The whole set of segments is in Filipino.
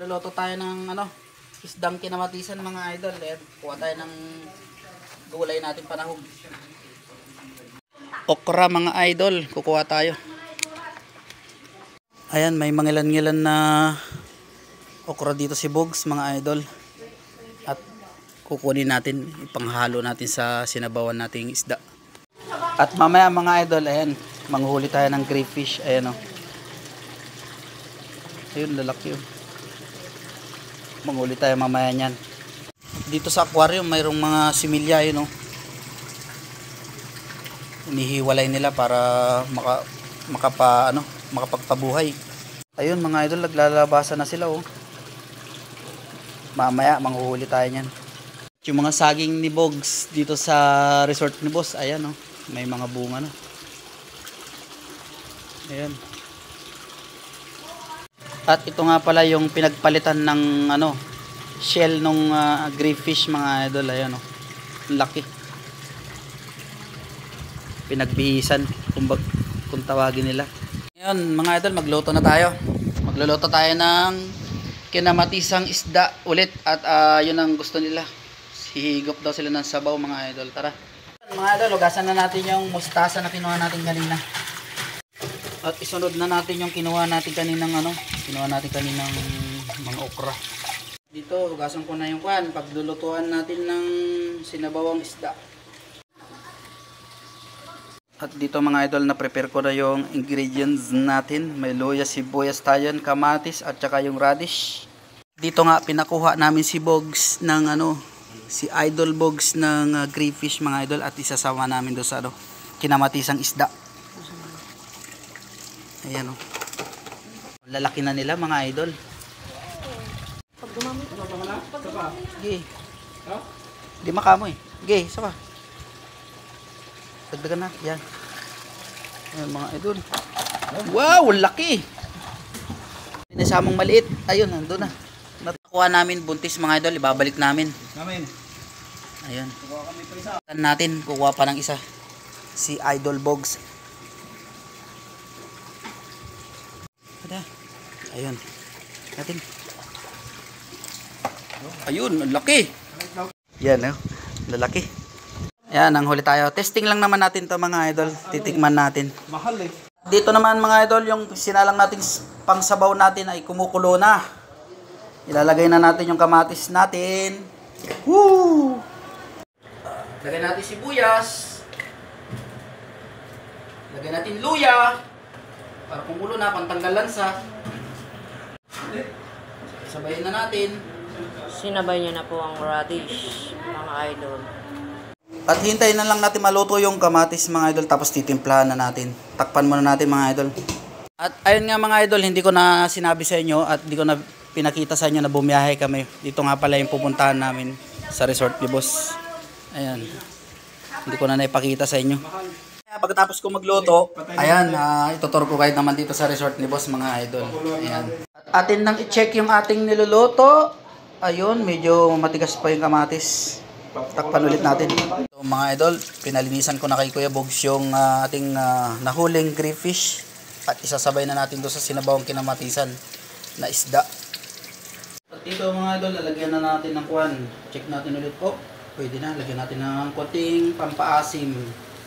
Luluto tayo ng isdang kinamatisan mga idol. Kuha tayo ng gulay natin panahog. Okra mga idol, kukuha tayo. Ayan, may mangilan-ngilan na okra dito si Bogs mga idol. At kukunin natin, ipanghalo natin sa sinabawan nating isda. At mamaya mga idol, ayan, manghuli tayo ng crayfish. Ayan o. Ayun, lalaki yun. Manghuli tayo mamaya niyan. Dito sa aquarium mayroong mga similya yun, no? Inihiwalay nila para makapagpabuhay. Ayun mga idol, naglalabasan na sila, oh. Mamaya manghuhuli tayo niyan. Yung mga saging ni Bogs dito sa resort ni Boss, ayan, oh. May mga bunga na. Ayan. At ito nga pala yung pinagpalitan ng shell nung crayfish mga idol. Ayan, oh. Laki. Pinagbihisan kung tawagin nila. Ngayon mga idol, magluto na tayo. Magluluto tayo ng kinamatisang isda ulit. At yun ang gusto nila. Hihigop daw sila ng sabaw mga idol. Tara. Mga idol, ugasan na natin yung mustasa na kinuha natin kanina. At isunod na natin yung kinuha natin kaninang mga okra. Dito, hugasan ko na yung paglulutuan natin ng sinabawang isda. At dito mga idol, na prepare ko na yung ingredients natin. May luya, sibuyas tayo, kamatis at saka yung radish. Dito nga pinakuha namin si Bogs ng si Idol Bogs ng crayfish mga idol, at isasama namin doon sa kinamatisang isda. Ayan, oh. Lalaki na nila mga idol. Pag dumami ito pa. Gay. Di makamoy. Gay, saba. Dagdagan na. Yan. Ayan mga idol. Wow, laki. Pinasamang maliit. Ayun, nandun na. Nakuha namin buntis mga idol. Ibabalik namin. Ayan. Kukuha pa ng isa. Si Idol Bogs. Ayun. Natin. Ayun, ang laki. Yan, lalaki. Yan, ang huli tayo. Testing lang naman natin to mga idol. Titikman natin. Mahal eh. Dito naman mga idol, yung sinalang natin pangsabaw natin ay kumukulo na. Ilalagay na natin yung kamatis natin. Woo! Lagay natin sibuyas. Lagay natin luya. Para kumulo na, pantanggal lansa. Sabayin na natin. Sinabay niya na po ang radish, mga idol. At hintayin na lang natin maluto yung kamatis mga idol, tapos titimplahan na natin. Takpan muna natin mga idol. At ayun nga mga idol, hindi ko na sinabi sa inyo at hindi ko na pinakita sa inyo na bumiyahe kami. Dito nga pala yung pupuntahan namin sa resort ni Boss. Ayan. Hindi ko na naipakita sa inyo. Pagkatapos ko magluto, ayan, ituturo ko kayo naman dito sa resort ni Boss mga idol. Ayan. At atin nang i-check yung ating niluluto. Ayun, medyo matigas pa yung kamatis. Takpan ulit natin. So, mga idol, pinalinisan ko na kay Kuya Bogs yung ating nahuling crayfish. At isasabay na natin doon sa sinabawang kinamatisan na isda. At dito mga idol, lalagyan na natin ng Check natin ulit po. Pwede na, lagyan natin ng konting pampaasim.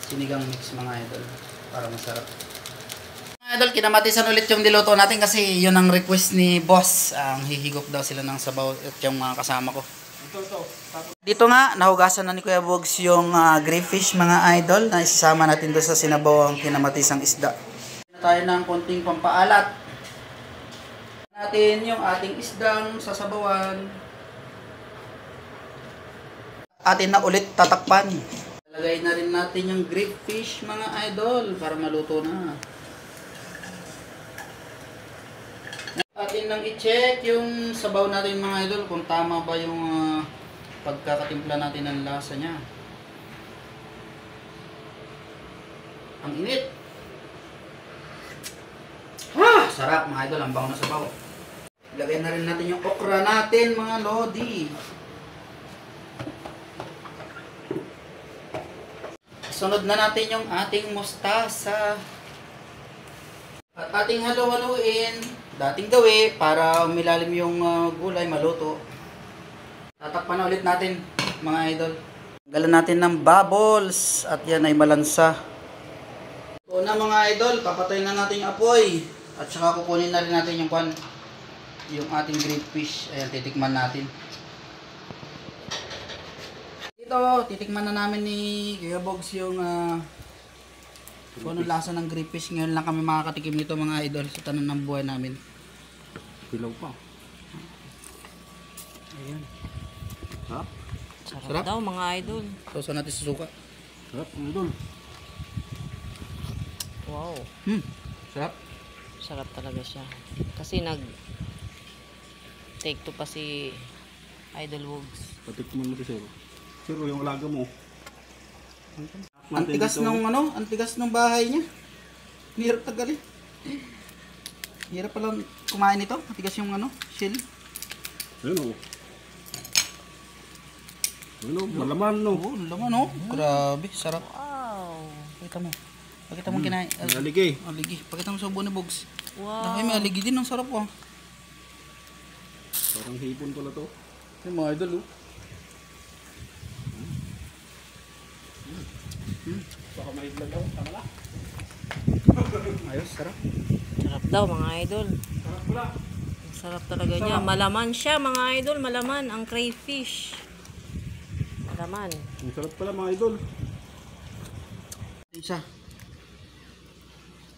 Sinigang mix mga idol para masarap. Mga idol, kinamatisan ulit yung niluto natin kasi yun ang request ni Boss. Ang hihigop daw sila ng sabaw at yung mga kasama ko. Dito nga, nahugasan na ni Kuya Bogs yung crayfish mga idol na isasama natin doon sa sinabawang kinamatisang isda. Tayo ng konting pampaalat. Natin yung ating isdang sasabawan. Atin na ulit tatakpan. Lagay na rin natin yung crayfish mga idol para maluto na. Atin nang i-check yung sabaw natin mga idol kung tama ba yung pagkakatimpla natin ng lasa niya. Ang init. Sarap mga idol, ang bango na sabaw. Lagay na rin natin yung okra natin mga lodi. Sunod na natin yung ating mustasa. At ating halu-haluin dating gawi para umilalim yung gulay, maluto. Tatakpan na ulit natin mga idol. Galan natin ng bubbles at yan ay malansa. Una mga idol, papatayin na natin yung apoy. At saka kukunin na rin natin yung ating grilled fish. Ayan, titikman natin. Dito, titikman na namin ni Kuya Bogs yung kung anong lasa ng grilled fish. Ngayon lang kami makakatikim nito mga idol sa tanan ng buhay namin. Pilaw pa. Ayan. Ha? Sarap daw mga idol. Sausaw natin sa suka. Sarap, idol. Wow. Sarap. Sarap talaga siya. Kasi take to pa si Idol Wogs. Patikman mo si Sir. Sir, yung alaga mo. Ang tigas ang tigas ng bahay niya. Hirap tagalin. Hirap palang kumain nito. Ang tigas yung shell. Ayun o. Ayun o, malaman no. Oo, laman grabe, sarap. Wow. Pakita mo kinain. Aligi. Aligi. Pakita mo sa ubo ni Bogs. Wow. May aligi din, ang sarap Parang hipon pala to. Yung mga idol Baka may vlog ako, tama na. Ayos, sarap. Sarap daw mga idol. Sarap pala. Sarap talaga niya. Malaman siya mga idol. Malaman ang crayfish. Malaman. Ang sarap pala mga idol. Isa.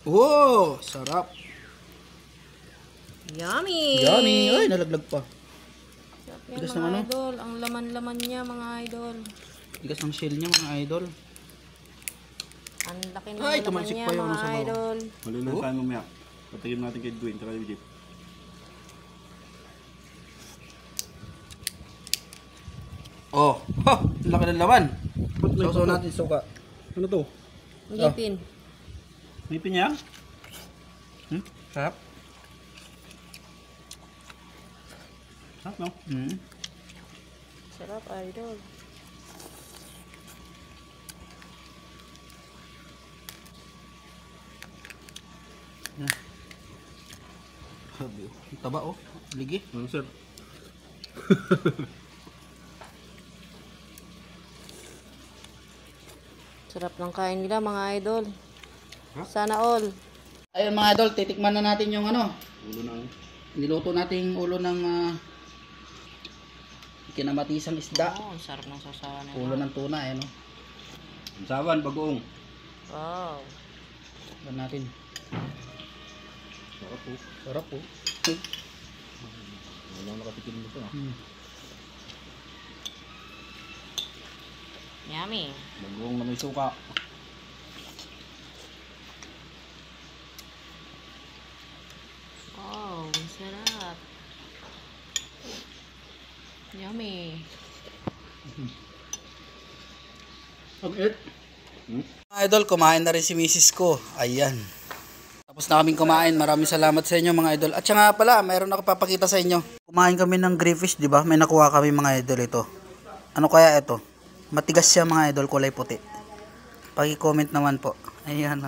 Oh, sarap. Yummy. Yummy. Ay, nalaglag pa. Sarap yan Tigas mga ng idol. Ang laman-laman niya mga idol. Tigas ng shell niya mga idol. Ang laki ng Ay, laman tumalsik niya pa yung mga sabaw. idol. Malilang tayo mamaya. Patikim natin kay Dwayne, tsaka kay Jeep. Oh, ha, ang laki ng laman. Ba't may Sausaw ito? natin suka. Ano to? Ngipin. May pinya? Sarap. Sarap no? Sarap idol. Sabi, ang taba ligi. Ano sir? Sarap ng kain nila mga idol. Sana all. Ayun mga idol, titikman na natin yung Ulo ng... niluto nating ulo ng kinamatisang isda. Oh, ang sarap ng sasawa nila. Ulo ng tuna, Sawan, bagoong. Wow. Tignan natin. Sarap po. Sarap Wala nakatikim nito na. Yummy. Bagoong na may suka. Wow, ang sarap. Yummy. Mga idol, kumain na rin si misis ko. Ayan. Tapos na kaming kumain. Maraming salamat sa inyo mga idol. At siya nga pala, mayroon ako papakita sa inyo. Kumain kami ng grillfish, di ba? May nakuha kami mga idol ito. Ano kaya ito? Matigas siya mga idol, kulay puti. Paki-comment naman po. Ayan